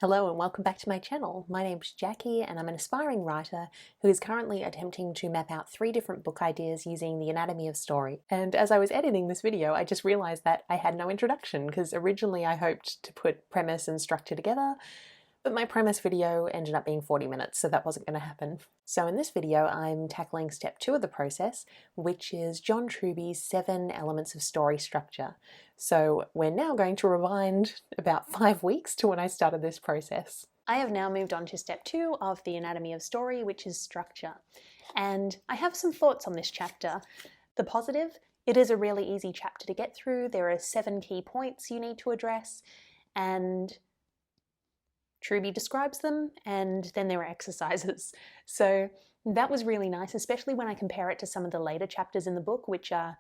Hello and welcome back to my channel. My name's Jackie and I'm an aspiring writer who is currently attempting to map out 3 different book ideas using the anatomy of story. And as I was editing this video, I just realized that I had no introduction because originally I hoped to put premise and structure together, but my premise video ended up being 40 minutes, so that wasn't going to happen. So in this video, I'm tackling step 2 of the process, which is John Truby's 7 elements of story structure. So we're now going to rewind about 5 weeks to when I started this process. I have now moved on to step 2 of the anatomy of story, which is structure. And I have some thoughts on this chapter. The positive, it is a really easy chapter to get through. There are 7 key points you need to address, and Truby describes them, and then there are exercises. So that was really nice, especially when I compare it to some of the later chapters in the book, which are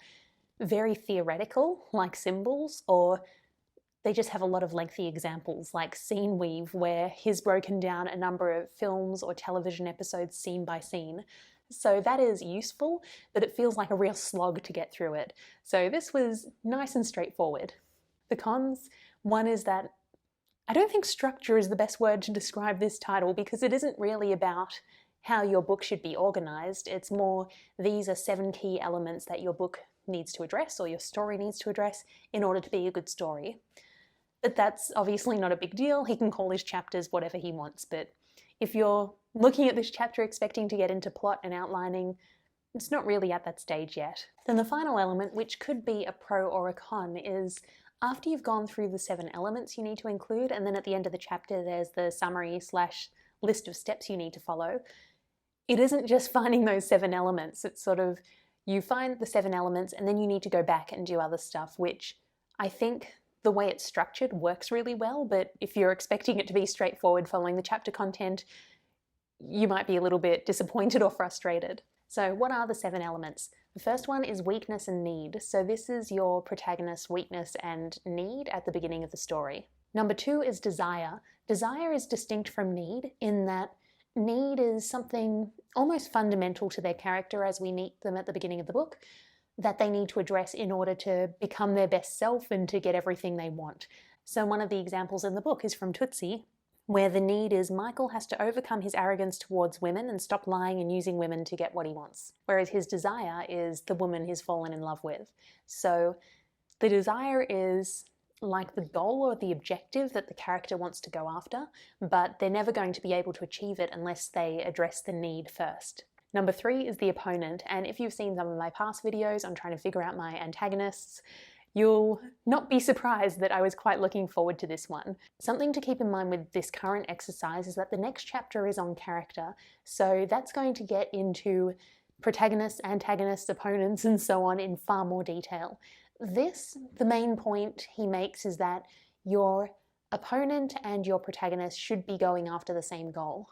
very theoretical, like symbols, or they just have a lot of lengthy examples, like Scene Weave, where he's broken down a number of films or television episodes scene by scene. So that is useful, but it feels like a real slog to get through it. So this was nice and straightforward. The cons, one is that I don't think structure is the best word to describe this title because it isn't really about how your book should be organized. It's more, these are 7 key elements that your book needs to address or your story needs to address in order to be a good story. But that's obviously not a big deal. He can call his chapters whatever he wants, but if you're looking at this chapter expecting to get into plot and outlining, it's not really at that stage yet. Then the final element, which could be a pro or a con, is after you've gone through the 7 elements you need to include, and then at the end of the chapter there's the summary / list of steps you need to follow, it isn't just finding those 7 elements. It's sort of, you find the 7 elements and then you need to go back and do other stuff, which I think the way it's structured works really well, but if you're expecting it to be straightforward following the chapter content, you might be a little bit disappointed or frustrated. So what are the 7 elements? The first one is weakness and need. So this is your protagonist's weakness and need at the beginning of the story. Number 2 is desire. Desire is distinct from need in that need is something almost fundamental to their character as we meet them at the beginning of the book, that they need to address in order to become their best self and to get everything they want. So one of the examples in the book is from Tootsie, where the need is Michael has to overcome his arrogance towards women and stop lying and using women to get what he wants. Whereas his desire is the woman he's fallen in love with. So the desire is like the goal or the objective that the character wants to go after, but they're never going to be able to achieve it unless they address the need first. Number 3 is the opponent, and if you've seen some of my past videos on trying to figure out my antagonists, you'll not be surprised that I was quite looking forward to this one. Something to keep in mind with this current exercise is that the next chapter is on character, so that's going to get into protagonists, antagonists, opponents, and so on in far more detail. This, the main point he makes is that your opponent and your protagonist should be going after the same goal.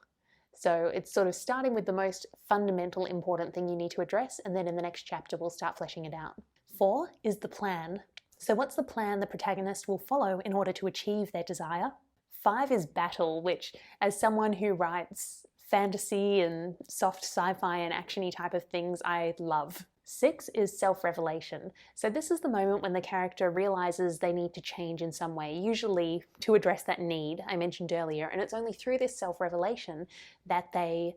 So it's sort of starting with the most fundamental important thing you need to address, and then in the next chapter we'll start fleshing it out. 4 is the plan. So what's the plan the protagonist will follow in order to achieve their desire? 5 is battle, which, as someone who writes fantasy and soft sci-fi and action-y type of things, I love. 6 is self-revelation. So this is the moment when the character realizes they need to change in some way, usually to address that need I mentioned earlier, and it's only through this self-revelation that they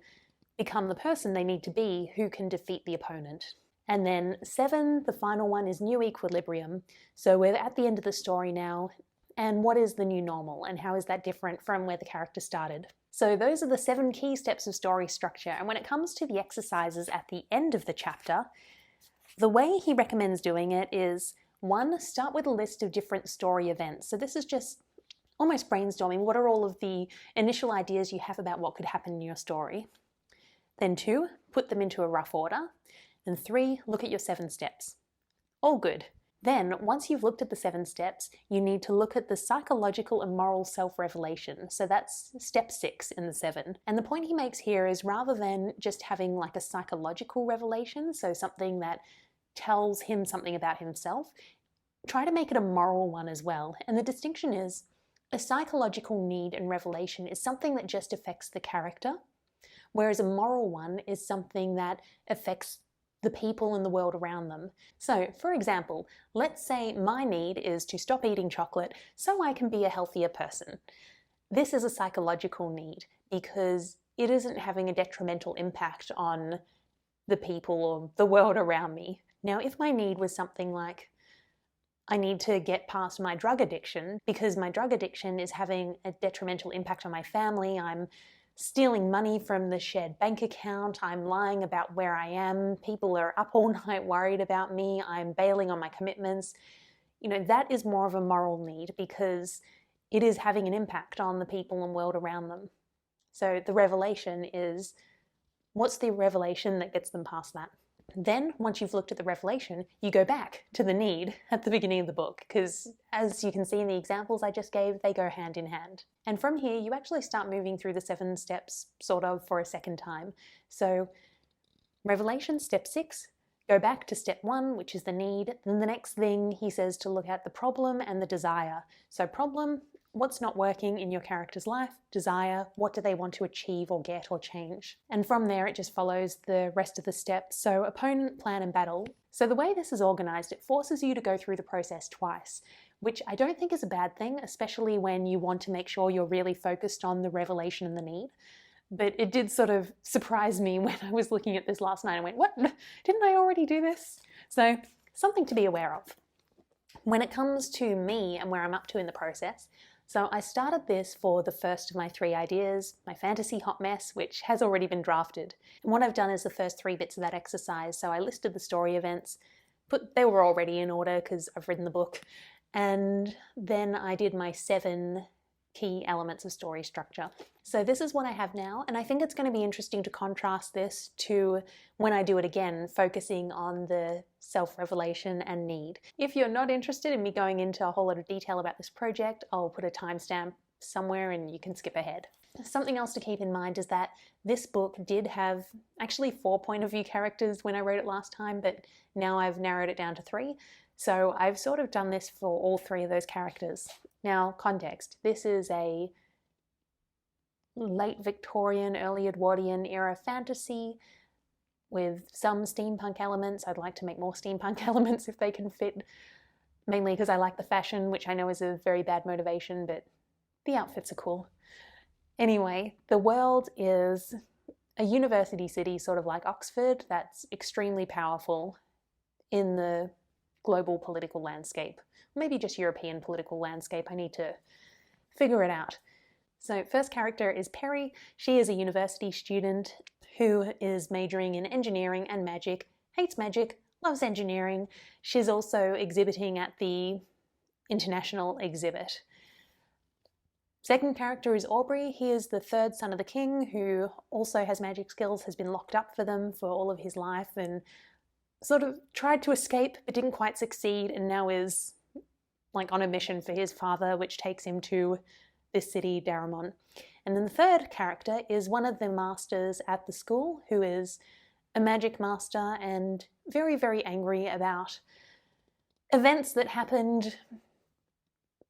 become the person they need to be who can defeat the opponent. And then 7, the final one, is new equilibrium. So we're at the end of the story now, and what is the new normal, and how is that different from where the character started? So those are the 7 key steps of story structure, and when it comes to the exercises at the end of the chapter, the way he recommends doing it is 1, start with a list of different story events. So this is just almost brainstorming. What are all of the initial ideas you have about what could happen in your story? Then 2, put them into a rough order. And 3, look at your 7 steps. All good. Then, once you've looked at the 7 steps, you need to look at the psychological and moral self-revelation. So that's step 6 in the 7. And the point he makes here is rather than just having like a psychological revelation, so something that tells him something about himself, try to make it a moral one as well. And the distinction is, a psychological need and revelation is something that just affects the character, whereas a moral one is something that affects the people in the world around them. So, for example, let's say my need is to stop eating chocolate so I can be a healthier person. this is a psychological need because it isn't having a detrimental impact on the people or the world around me. Now, if my need was something like, I need to get past my drug addiction because my drug addiction is having a detrimental impact on my family, I'm stealing money from the shared bank account, I'm lying about where I am, people are up all night worried about me, I'm bailing on my commitments, that is more of a moral need because it is having an impact on the people and world around them. So the revelation is, what's the revelation that gets them past that? Then, once you've looked at the revelation, you go back to the need at the beginning of the book, because as you can see in the examples I just gave, they go hand in hand. And from here, you actually start moving through the 7 steps, sort of, for a second time. So, revelation, step 6, go back to step 1, which is the need. Then the next thing he says to look at the problem and the desire. So problem, what's not working in your character's life? Desire, what do they want to achieve or get or change? And from there, it just follows the rest of the steps. So opponent, plan, and battle. So the way this is organized, it forces you to go through the process twice, which I don't think is a bad thing, especially when you want to make sure you're really focused on the revelation and the need. But it did sort of surprise me when I was looking at this last night and went, what? Didn't I already do this? So something to be aware of. When it comes to me and where I'm up to in the process, so I started this for the first of my 3 ideas, my fantasy hot mess, which has already been drafted. And what I've done is the first 3 bits of that exercise. So I listed the story events, they were already in order because I've written the book. And then I did my 7 key elements of story structure. So this is what I have now, and I think it's going to be interesting to contrast this to when I do it again, focusing on the self-revelation and need. If you're not interested in me going into a whole lot of detail about this project, I'll put a timestamp somewhere and you can skip ahead. Something else to keep in mind is that this book did have actually 4 point of view characters when I wrote it last time, but now I've narrowed it down to 3. So I've sort of done this for all 3 of those characters. Now, context. This is a late Victorian, early Edwardian era fantasy with some steampunk elements. I'd like to make more steampunk elements if they can fit, mainly because I like the fashion, which I know is a very bad motivation, but the outfits are cool. Anyway, the world is a university city, sort of like Oxford, that's extremely powerful in the global political landscape. Maybe just European political landscape. I need to figure it out. So first character is Perry. She is a university student who is majoring in engineering and magic, hates magic, loves engineering. She's also exhibiting at the international exhibit. Second character is Aubrey. He is the 3rd son of the king who also has magic skills, has been locked up for them for all of his life and sort of tried to escape but didn't quite succeed and now is like on a mission for his father, which takes him to this city, Daramon. And then the 3rd character is one of the masters at the school who is a magic master and very, very angry about events that happened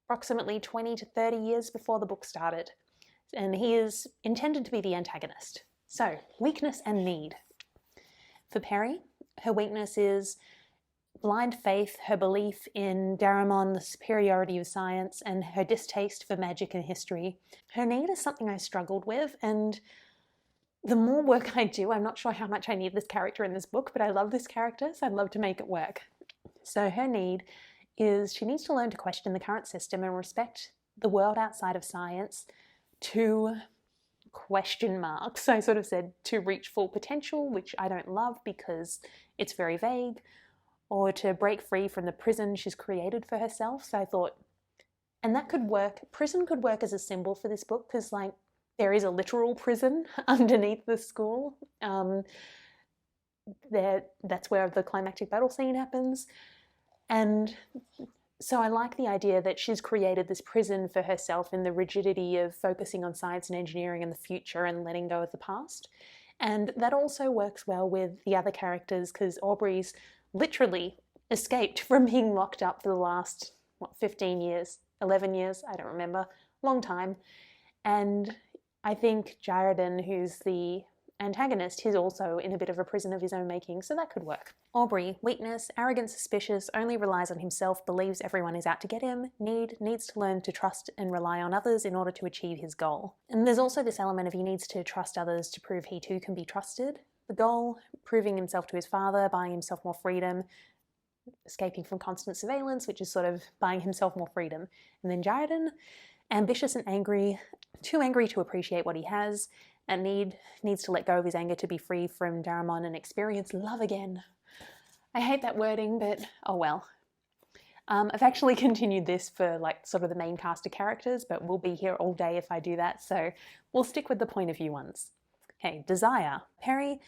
approximately 20 to 30 years before the book started. And he is intended to be the antagonist. So, weakness and need. For Perry, her weakness is blind faith, her belief in Daramon, the superiority of science, and her distaste for magic and history. Her need is something I struggled with, and the more work I do, I'm not sure how much I need this character in this book, but I love this character, so I'd love to make it work. So her need is she needs to learn to question the current system and respect the world outside of science to question marks. I sort of said to reach full potential, which I don't love because it's very vague, or to break free from the prison she's created for herself. So I thought, and that could work. Prison could work as a symbol for this book because like there is a literal prison underneath the school. That's where the climactic battle scene happens. And so I like the idea that she's created this prison for herself in the rigidity of focusing on science and engineering and the future and letting go of the past. And that also works well with the other characters because Aubrey's literally escaped from being locked up for the last, 15 years, 11 years, I don't remember, long time. And I think Jaredon, who's the antagonist, he's also in a bit of a prison of his own making, so that could work. Aubrey, weakness, arrogant, suspicious, only relies on himself, believes everyone is out to get him, needs to learn to trust and rely on others in order to achieve his goal. And there's also this element of he needs to trust others to prove he too can be trusted. The goal, proving himself to his father, buying himself more freedom, escaping from constant surveillance, which is sort of buying himself more freedom. And then Jaredon, ambitious and angry, too angry to appreciate what he has, and needs to let go of his anger to be free from Daramon and experience love again. I hate that wording, but oh well. I've actually continued this for like sort of the main cast of characters, but we'll be here all day if I do that, so we'll stick with the point of view ones. Okay, Desire. Perry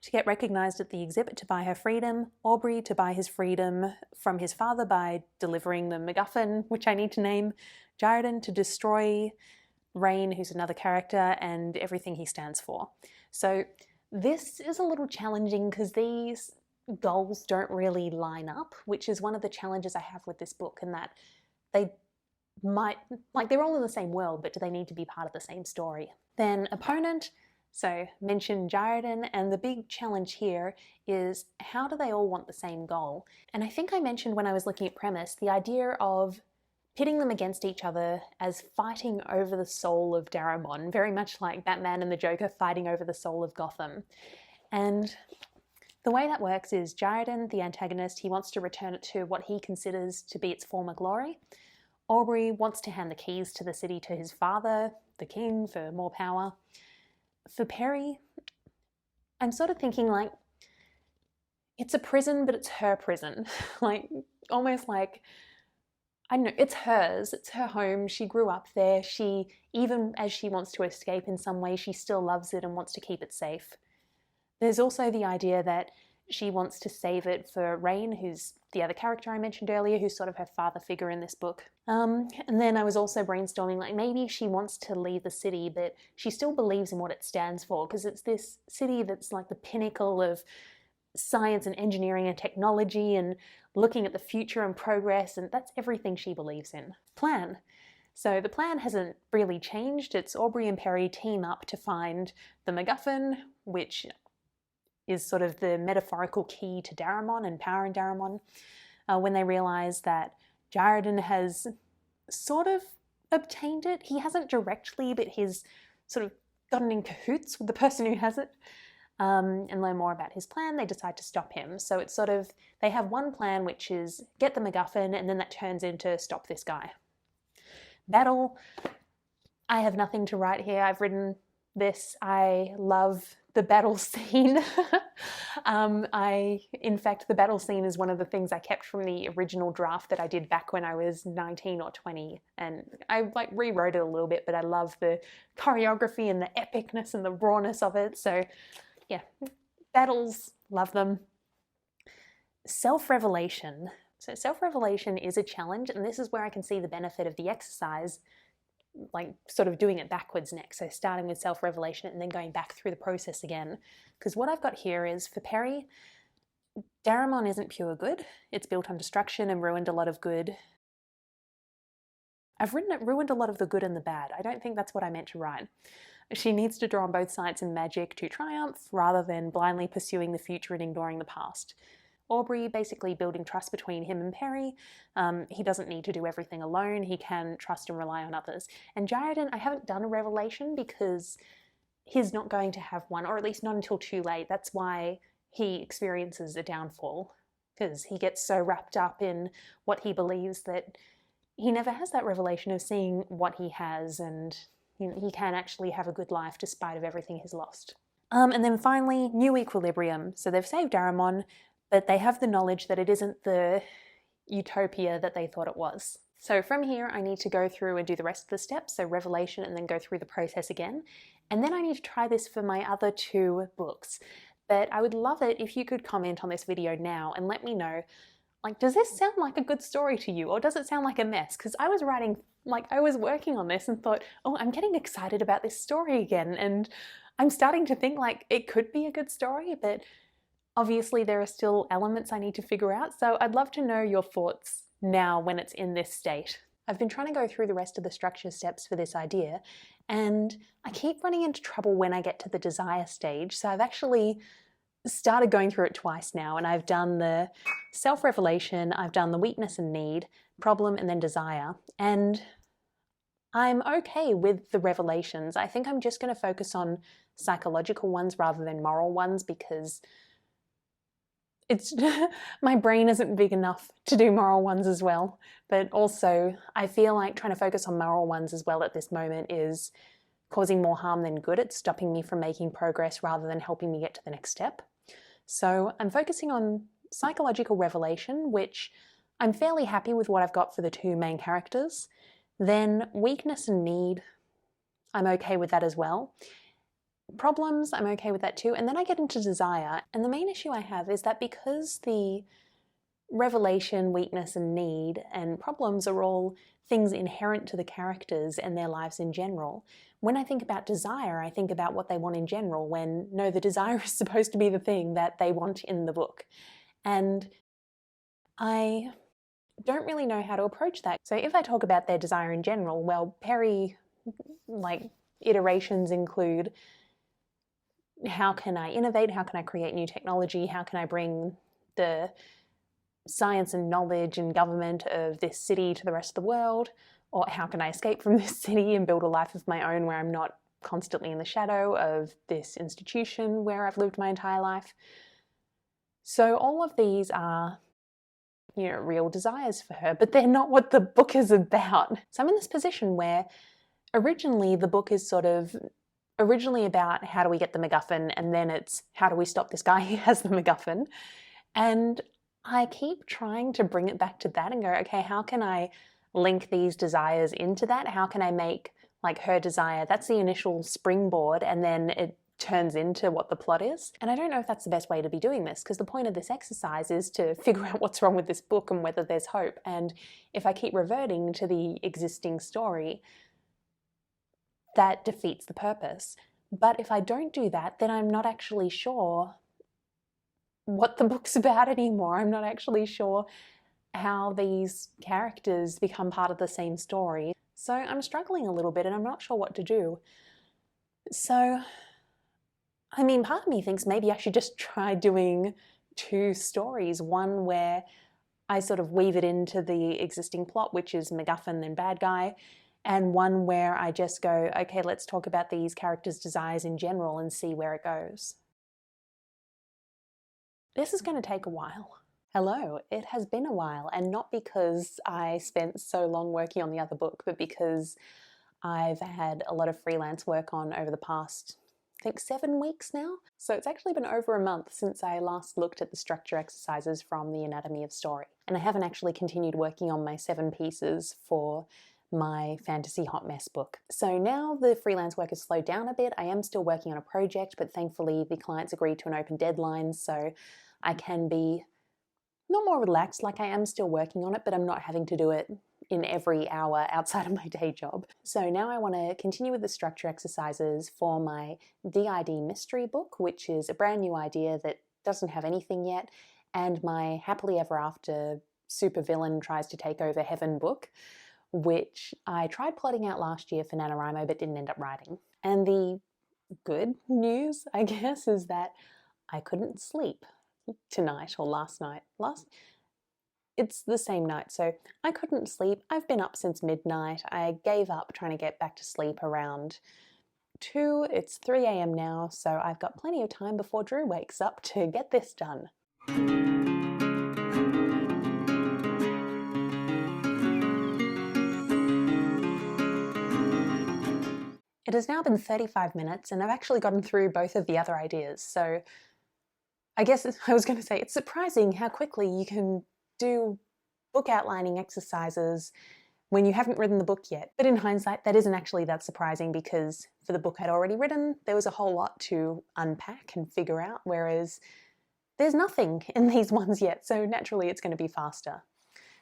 to get recognised at the exhibit to buy her freedom, Aubrey to buy his freedom from his father by delivering the MacGuffin, which I need to name, Jaredon to destroy Rain, who's another character, and everything he stands for. So this is a little challenging because these goals don't really line up, which is one of the challenges I have with this book, in that they might, like, they're all in the same world, but do they need to be part of the same story? Then opponent. So mention Jaredon, and the big challenge here is how do they all want the same goal? And I think I mentioned when I was looking at premise the idea of pitting them against each other as fighting over the soul of Daramon, very much like Batman and the Joker fighting over the soul of Gotham. And the way that works is Jaredon, the antagonist, he wants to return it to what he considers to be its former glory. Aubrey wants to hand the keys to the city to his father, the king, for more power. For Perry, I'm sort of thinking like, it's a prison, but it's her prison. Like, almost like, I don't know, it's hers, it's her home, she grew up there, she, even as she wants to escape in some way, she still loves it and wants to keep it safe. There's also the idea that she wants to save it for Rain, who's the other character I mentioned earlier, who's sort of her father figure in this book. And then I was also brainstorming, like, maybe she wants to leave the city, but she still believes in what it stands for, because it's this city that's like the pinnacle of science and engineering and technology and looking at the future and progress, and that's everything she believes in. Plan. So the plan hasn't really changed. It's Aubrey and Perry team up to find the MacGuffin, which is sort of the metaphorical key to Daramon and power in Daramon, when they realise that Jaredon has sort of obtained it. He hasn't directly, but he's sort of gotten in cahoots with the person who has it, and learn more about his plan. They decide to stop him. So it's sort of, they have one plan, which is get the MacGuffin, and then that turns into stop this guy. Battle. I have nothing to write here. I've written this. I love the battle scene. In fact, the battle scene is one of the things I kept from the original draft that I did back when I was 19 or 20. And I like rewrote it a little bit, but I love the choreography and the epicness and the rawness of it. So yeah, battles, love them. Self-revelation. So self-revelation is a challenge, and this is where I can see the benefit of the exercise, like sort of doing it backwards next. So starting with self-revelation and then going back through the process again. Because what I've got here is, for Perry, Daramon isn't pure good. It's built on destruction and ruined a lot of good. I've written it ruined a lot of the good and the bad. I don't think that's what I meant to write. She needs to draw on both sides in magic to triumph, rather than blindly pursuing the future and ignoring the past. Aubrey basically building trust between him and Perry. He doesn't need to do everything alone. He can trust and rely on others. And Jaredon, I haven't done a revelation because he's not going to have one, or at least not until too late. That's why he experiences a downfall, because he gets so wrapped up in what he believes that he never has that revelation of seeing what he has, and he can actually have a good life despite of everything he's lost. And then finally, new equilibrium. So they've saved Daramon, but they have the knowledge that it isn't the utopia that they thought it was. So from here, I need to go through and do the rest of the steps, so revelation, and then go through the process again. And then I need to try this for my other 2 books. But I would love it if you could comment on this video now and let me know, like, does this sound like a good story to you, or does it sound like a mess? Because I was working on this and thought, oh, I'm getting excited about this story again, and I'm starting to think like it could be a good story, but obviously there are still elements I need to figure out. So I'd love to know your thoughts now when it's in this state. I've been trying to go through the rest of the structure steps for this idea, and I keep running into trouble when I get to the desire stage. So I've actually started going through it twice now, and I've done the self-revelation, I've done the weakness and need, problem, and then desire. And I'm okay with the revelations. I think I'm just going to focus on psychological ones rather than moral ones, because it's my brain isn't big enough to do moral ones as well. But also, I feel like trying to focus on moral ones as well at this moment is causing more harm than good. It's stopping me from making progress rather than helping me get to the next step. So I'm focusing on psychological revelation, which I'm fairly happy with what I've got for the two main characters. Then weakness and need, I'm okay with that as well. Problems, I'm okay with that too. And then I get into desire. And the main issue I have is that because the revelation, weakness and need and problems are all things inherent to the characters and their lives in general, when I think about desire, I think about what they want in general, when no, the desire is supposed to be the thing that they want in the book. And I don't really know how to approach that. So if I talk about their desire in general, well, Perry, iterations include, how can I innovate? How can I create new technology? How can I bring the science and knowledge and government of this city to the rest of the world? Or how can I escape from this city and build a life of my own where I'm not constantly in the shadow of this institution where I've lived my entire life? So all of these are, real desires for her, but they're not what the book is about. So I'm in this position where originally the book is originally about how do we get the MacGuffin, and then it's how do we stop this guy who has the MacGuffin. And I keep trying to bring it back to that and go, okay, how can I link these desires into that? How can I make her desire, that's the initial springboard, and then it turns into what the plot is? And I don't know if that's the best way to be doing this, because the point of this exercise is to figure out what's wrong with this book and whether there's hope. And if I keep reverting to the existing story, that defeats the purpose. But if I don't do that, then I'm not actually sure what the book's about anymore. I'm not actually sure how these characters become part of the same story. So I'm struggling a little bit and I'm not sure what to do. So, part of me thinks maybe I should just try doing two stories. One where I sort of weave it into the existing plot, which is MacGuffin and bad guy, and one where I just go, okay, let's talk about these characters' desires in general and see where it goes. This is going to take a while. Hello, it has been a while, and not because I spent so long working on the other book, but because I've had a lot of freelance work on over the past, I think, 7 weeks now. So it's actually been over a month since I last looked at the structure exercises from the Anatomy of Story. And I haven't actually continued working on my 7 pieces for my fantasy hot mess book. So now the freelance work has slowed down a bit. I am still working on a project, but thankfully the clients agreed to an open deadline, so I can be not more relaxed, I am still working on it, but I'm not having to do it in every hour outside of my day job. So now I want to continue with the structure exercises for my DID mystery book, which is a brand new idea that doesn't have anything yet, and my happily ever after supervillain tries to take over heaven book, which I tried plotting out last year for Nanorwimo but didn't end up writing. And the good news, I guess, is that I couldn't sleep tonight or last night. It's the same night, so I couldn't sleep. I've been up since midnight. I gave up trying to get back to sleep around 2. It's 3 a.m. now, so I've got plenty of time before Drew wakes up to get this done. It has now been 35 minutes and I've actually gotten through both of the other ideas, so I guess I was going to say it's surprising how quickly you can do book outlining exercises when you haven't written the book yet. But in hindsight, that isn't actually that surprising, because for the book I'd already written, there was a whole lot to unpack and figure out, whereas there's nothing in these ones yet, so naturally it's going to be faster.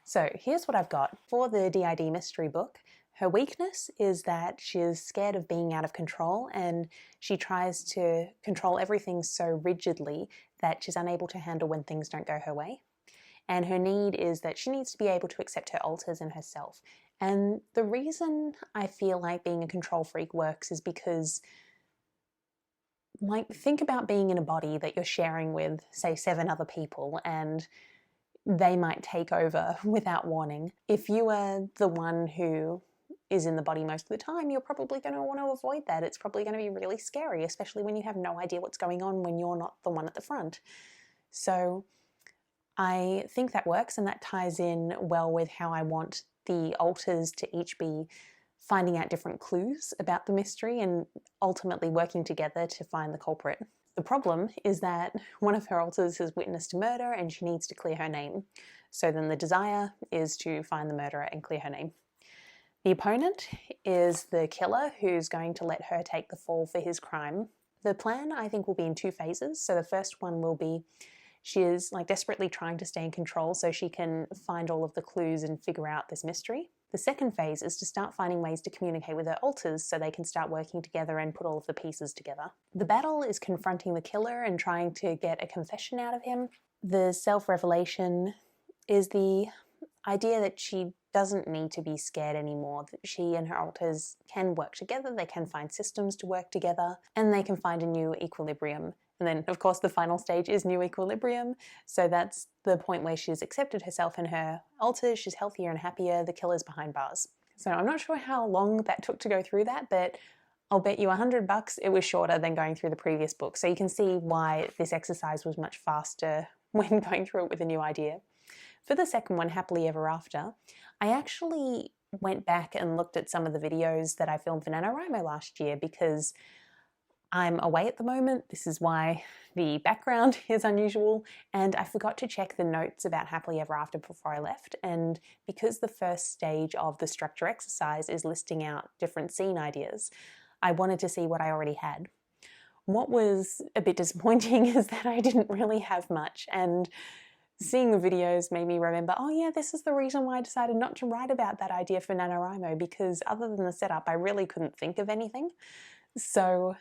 So here's what I've got for the DID mystery book. Her weakness is that she's scared of being out of control, and she tries to control everything so rigidly that she's unable to handle when things don't go her way. And her need is that she needs to be able to accept her alters and herself. And the reason I feel like being a control freak works is because, like, think about being in a body that you're sharing with, say, 7 other people, and they might take over without warning. If you are the one who is in the body most of the time, you're probably going to want to avoid that. It's probably going to be really scary, especially when you have no idea what's going on when you're not the one at the front. So I think that works, and that ties in well with how I want the alters to each be finding out different clues about the mystery and ultimately working together to find the culprit. The problem is that one of her alters has witnessed a murder and she needs to clear her name. So then the desire is to find the murderer and clear her name. The opponent is the killer who's going to let her take the fall for his crime. The plan, I think, will be in 2 phases. So the first one will be she is like desperately trying to stay in control so she can find all of the clues and figure out this mystery. The second phase is to start finding ways to communicate with her alters so they can start working together and put all of the pieces together. The battle is confronting the killer and trying to get a confession out of him. The self-revelation is the idea that she doesn't need to be scared anymore, that she and her alters can work together, they can find systems to work together, and they can find a new equilibrium. And then, of course, the final stage is new equilibrium. So that's the point where she's accepted herself and her alters, she's healthier and happier, the killer's behind bars. So I'm not sure how long that took to go through that, but I'll bet you $100 it was shorter than going through the previous book. So you can see why this exercise was much faster when going through it with a new idea. For the second one, Happily Ever After, I actually went back and looked at some of the videos that I filmed for Nanorwimo last year because I'm away at the moment. This is why the background is unusual, and I forgot to check the notes about Happily Ever After before I left, and because the first stage of the structure exercise is listing out different scene ideas, I wanted to see what I already had. What was a bit disappointing is that I didn't really have much, and seeing the videos made me remember, oh yeah, this is the reason why I decided not to write about that idea for Nanorwimo, because other than the setup, I really couldn't think of anything. So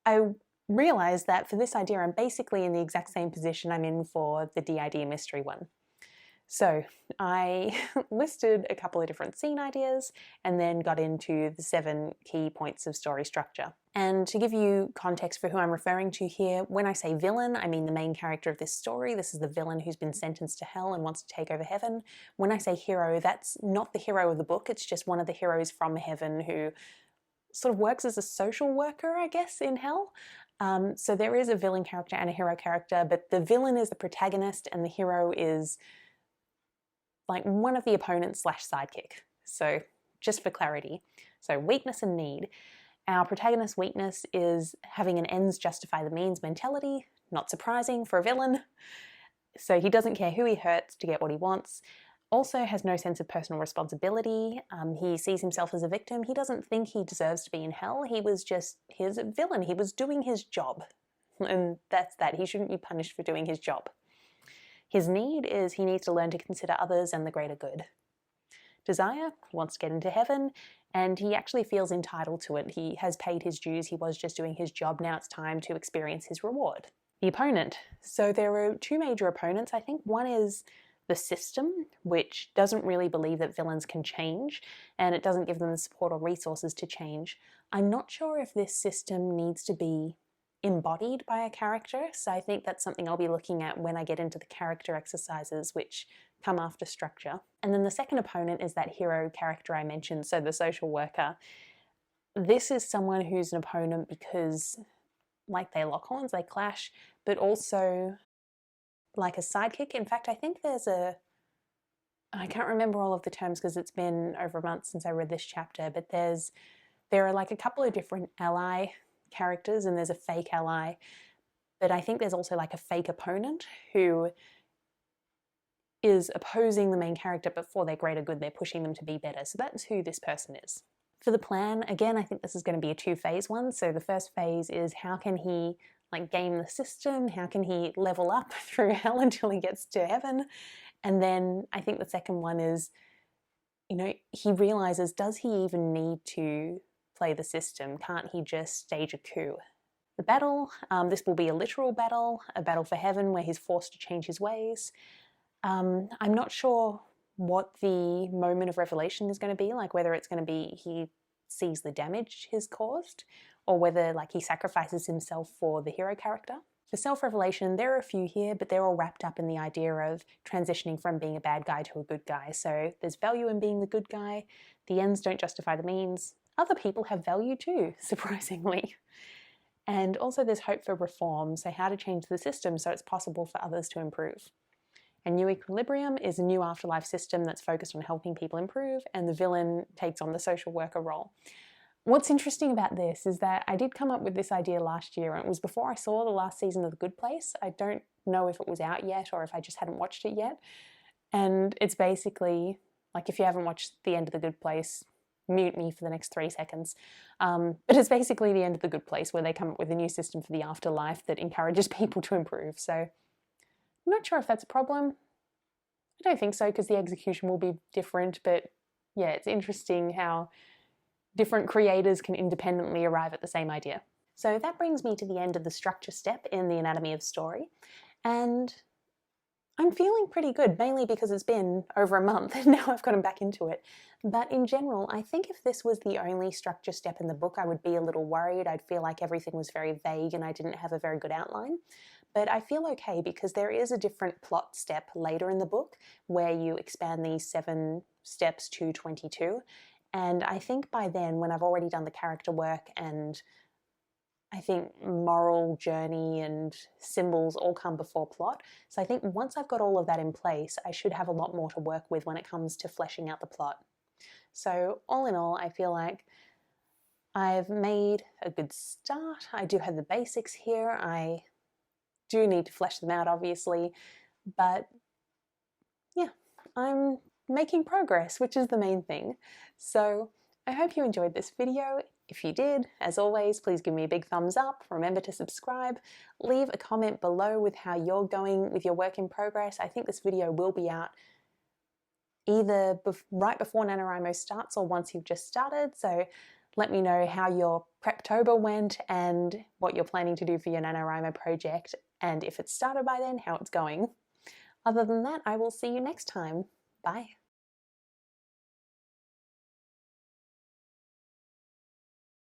I realized that for this idea, I'm basically in the exact same position I'm in for the DID mystery one. So I listed a couple of different scene ideas and then got into the 7 key points of story structure. And to give you context for who I'm referring to here, when I say villain, I mean the main character of this story. This is the villain who's been sentenced to hell and wants to take over heaven. When I say hero, that's not the hero of the book. It's just one of the heroes from heaven who sort of works as a social worker, I guess, in hell. So there is a villain character and a hero character, but the villain is the protagonist and the hero is like one of the opponents / sidekick. So just for clarity. So weakness and need. Our protagonist's weakness is having an ends justify the means mentality, not surprising for a villain. So he doesn't care who he hurts to get what he wants. Also has no sense of personal responsibility. He sees himself as a victim. He doesn't think he deserves to be in hell. He was just his villain. He was doing his job. And that's that. He shouldn't be punished for doing his job. His need is he needs to learn to consider others and the greater good. Desire wants to get into heaven, and he actually feels entitled to it. He has paid his dues. He was just doing his job. Now it's time to experience his reward. The opponent. So there are 2 major opponents. I think one is the system, which doesn't really believe that villains can change, and it doesn't give them the support or resources to change. I'm not sure if this system needs to be embodied by a character, so I think that's something I'll be looking at when I get into the character exercises, which come after structure. And then the second opponent is that hero character I mentioned, so the social worker. This is someone who's an opponent because, like, they lock horns, they clash, but also like a sidekick. In fact, I think I can't remember all of the terms because it's been over a month since I read this chapter, but there are like a couple of different ally characters and there's a fake ally, but I think there's also like a fake opponent who is opposing the main character, but for their greater good, they're pushing them to be better. So that's who this person is. For the plan, again, I think this is going to be a 2-phase one. So the first phase is how can he like game the system? How can he level up through hell until he gets to heaven? And then I think the second one is, you know, he realizes, does he even need to play the system? Can't he just stage a coup? The battle, this will be a literal battle, a battle for heaven where he's forced to change his ways. I'm not sure what the moment of revelation is going to be, like whether it's going to be he sees the damage he's caused, or whether like he sacrifices himself for the hero character. For self-revelation, there are a few here, but they're all wrapped up in the idea of transitioning from being a bad guy to a good guy. So there's value in being the good guy. The ends don't justify the means. Other people have value too, surprisingly. And also there's hope for reform, so how to change the system so it's possible for others to improve. And New Equilibrium is a new afterlife system that's focused on helping people improve, and the villain takes on the social worker role. What's interesting about this is that I did come up with this idea last year, and it was before I saw the last season of The Good Place. I don't know if it was out yet or if I just hadn't watched it yet. And it's basically, like, if you haven't watched the end of The Good Place, mute me for the next 3 seconds. But it's basically the end of The Good Place, where they come up with a new system for the afterlife that encourages people to improve. So I'm not sure if that's a problem. I don't think so, because the execution will be different, but yeah, it's interesting how different creators can independently arrive at the same idea. So that brings me to the end of the structure step in the anatomy of story, and I'm feeling pretty good, mainly because it's been over a month and now I've gotten back into it. But in general, I think if this was the only structure step in the book, I would be a little worried. I'd feel like everything was very vague and I didn't have a very good outline. But I feel okay because there is a different plot step later in the book where you expand these 7 steps to 22. And I think by then, when I've already done the character work and I think moral journey and symbols all come before plot. So I think once I've got all of that in place, I should have a lot more to work with when it comes to fleshing out the plot. So all in all, I feel like I've made a good start. I do have the basics here. I do need to flesh them out, obviously, but yeah, I'm making progress, which is the main thing. So I hope you enjoyed this video. If you did, as always, please give me a big thumbs up. Remember to subscribe. Leave a comment below with how you're going with your work in progress. I think this video will be out either right before Nanorwimo starts or once you've just started. So let me know how your Preptober went and what you're planning to do for your Nanorwimo project, and if it's started by then, how it's going. Other than that, I will see you next time. Bye.